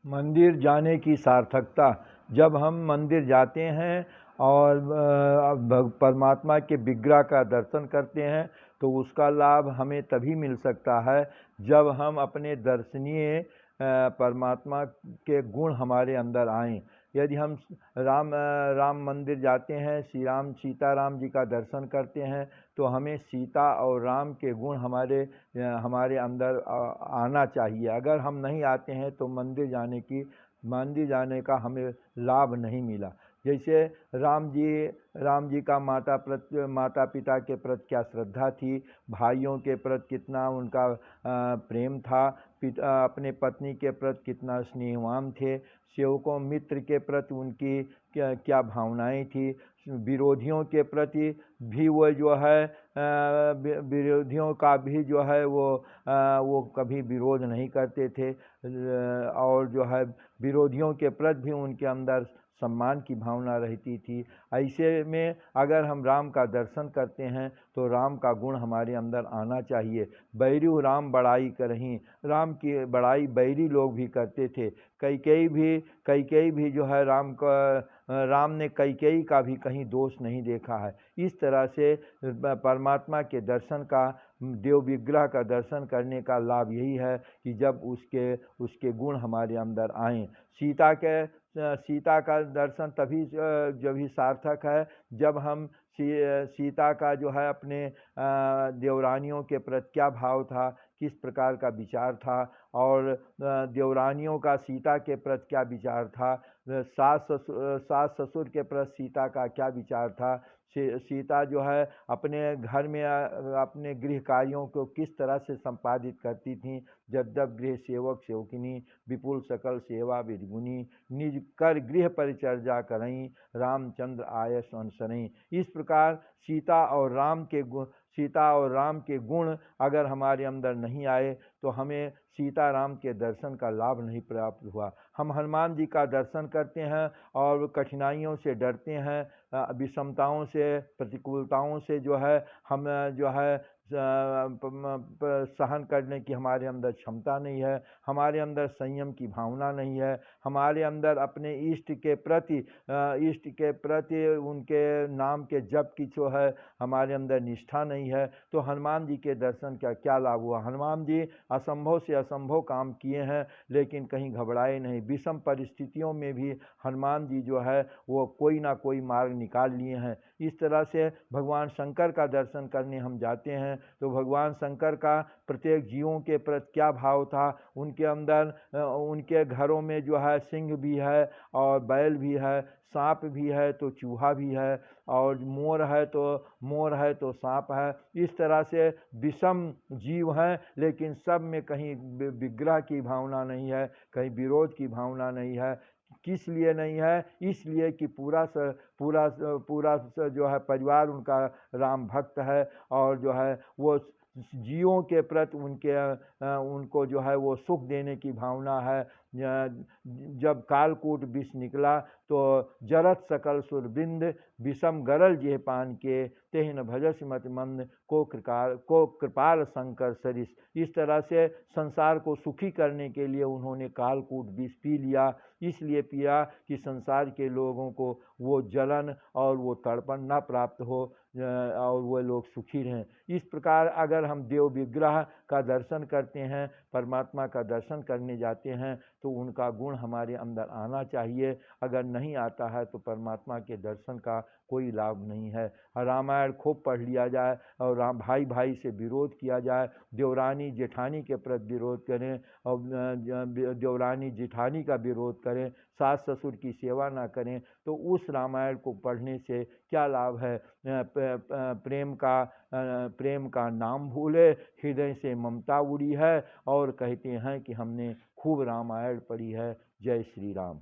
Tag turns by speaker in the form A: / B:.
A: मंदिर जाने की सार्थकता। जब हम मंदिर जाते हैं और परमात्मा के विग्रह का दर्शन करते हैं तो उसका लाभ हमें तभी मिल सकता है जब हम अपने दर्शनीय परमात्मा के गुण हमारे अंदर आएं। यदि हम राम मंदिर जाते हैं, श्री राम सीताराम जी का दर्शन करते हैं तो हमें सीता और राम के गुण हमारे अंदर आना चाहिए। अगर हम नहीं आते हैं तो मंदिर जाने का हमें लाभ नहीं मिला। जैसे राम जी का माता पिता के प्रति क्या श्रद्धा थी, भाइयों के प्रति कितना उनका प्रेम था, अपने पत्नी के प्रति कितना स्नेहवान थे, सेवकों मित्र के प्रति उनकी क्या क्या भावनाएं थी, विरोधियों के प्रति भी वो जो है विरोधियों का भी जो है वो कभी विरोध नहीं करते थे, और जो है विरोधियों के प्रति भी उनके अंदर सम्मान की भावना रहती थी। ऐसे में अगर हम राम का दर्शन करते हैं तो राम का गुण हमारे अंदर आना चाहिए। बैरू राम बड़ाई करहीं, राम की बड़ाई बैरी लोग भी करते थे। कैकेयी भी जो है राम ने कैकेयी का भी कहीं दोष नहीं देखा है। इस तरह से परमात्मा के दर्शन का, देव विग्रह का दर्शन करने का लाभ यही है कि जब उसके गुण हमारे अंदर आएँ। सीता का दर्शन तभी जब ही सार्थक है जब हम सीता का जो है अपने देवरानियों के प्रति क्या भाव था, किस प्रकार का विचार था, और देवरानियों का सीता के प्रति क्या विचार था, सास ससुर के प्रति सीता का क्या विचार था, सीता जो है अपने घर में अपने गृह कार्यों को किस तरह से संपादित करती थी। जब गृह सेवक सेवकिनी विपुल सकल सेवा विधिगुनी, निज कर गृह परिचर्या करई, रामचंद्र आयस अनुसरई। इस प्रकार सीता और राम के गुण अगर हमारे अंदर नहीं आए तो हमें सीता राम के दर्शन का लाभ नहीं प्राप्त हुआ। हम हनुमान जी का दर्शन करते हैं और कठिनाइयों से डरते हैं, विषमताओं से, प्रतिकूलताओं से जो है हम जो है सहन करने की हमारे अंदर क्षमता नहीं है, हमारे अंदर संयम की भावना नहीं है, हमारे अंदर अपने इष्ट के प्रति उनके नाम के जप की जो है हमारे अंदर निष्ठा नहीं है। तो हनुमान जी के दर्शन का क्या लाभ हुआ। हनुमान जी असंभव से असंभव काम किए हैं लेकिन कहीं घबराए नहीं। विषम परिस्थितियों में भी हनुमान जी जो है वो कोई ना कोई मार्ग निकाल लिए हैं। इस तरह से भगवान शंकर का दर्शन करने हम जाते हैं तो भगवान शंकर का प्रत्येक जीवों के प्रति क्या भाव था। उनके अंदर उनके घरों में जो है सिंह भी है और बैल भी है, सांप भी है तो चूहा भी है, और मोर है तो सांप है। इस तरह से विषम जीव हैं लेकिन सब में कहीं विग्रह की भावना नहीं है, कहीं विरोध की भावना नहीं है। किस लिए नहीं है? इसलिए कि पूरा जो है परिवार उनका राम भक्त है, और जो है वो जीवों के प्रति उनको जो है वो सुख देने की भावना है। जब कालकूट विष निकला तो जरत सकल सुरबिंद, विषम गरल जेह पान के, तेहन भजस मत मंद को कृपाल शंकर सरिस। इस तरह से संसार को सुखी करने के लिए उन्होंने कालकूट विष पी लिया। इसलिए पिया कि संसार के लोगों को वो जलन और वो तड़पन न प्राप्त हो और वो लोग सुखी रहें। इस प्रकार अगर हम देव विग्रह का दर्शन करते हैं, परमात्मा का दर्शन करने जाते हैं तो उनका गुण हमारे अंदर आना चाहिए। अगर नहीं आता है तो परमात्मा के दर्शन का कोई लाभ नहीं है। रामायण खूब पढ़ लिया जाए और भाई भाई से विरोध किया जाए, देवरानी जेठानी के प्रति विरोध करें और देवरानी जेठानी का विरोध करें, सास ससुर की सेवा ना करें, तो उस रामायण को पढ़ने से क्या लाभ है। प्रेम का नाम भूले, हृदय से ममता उड़ी है, और कहते हैं कि हमने खूब रामायण पढ़ी है। जय श्री राम।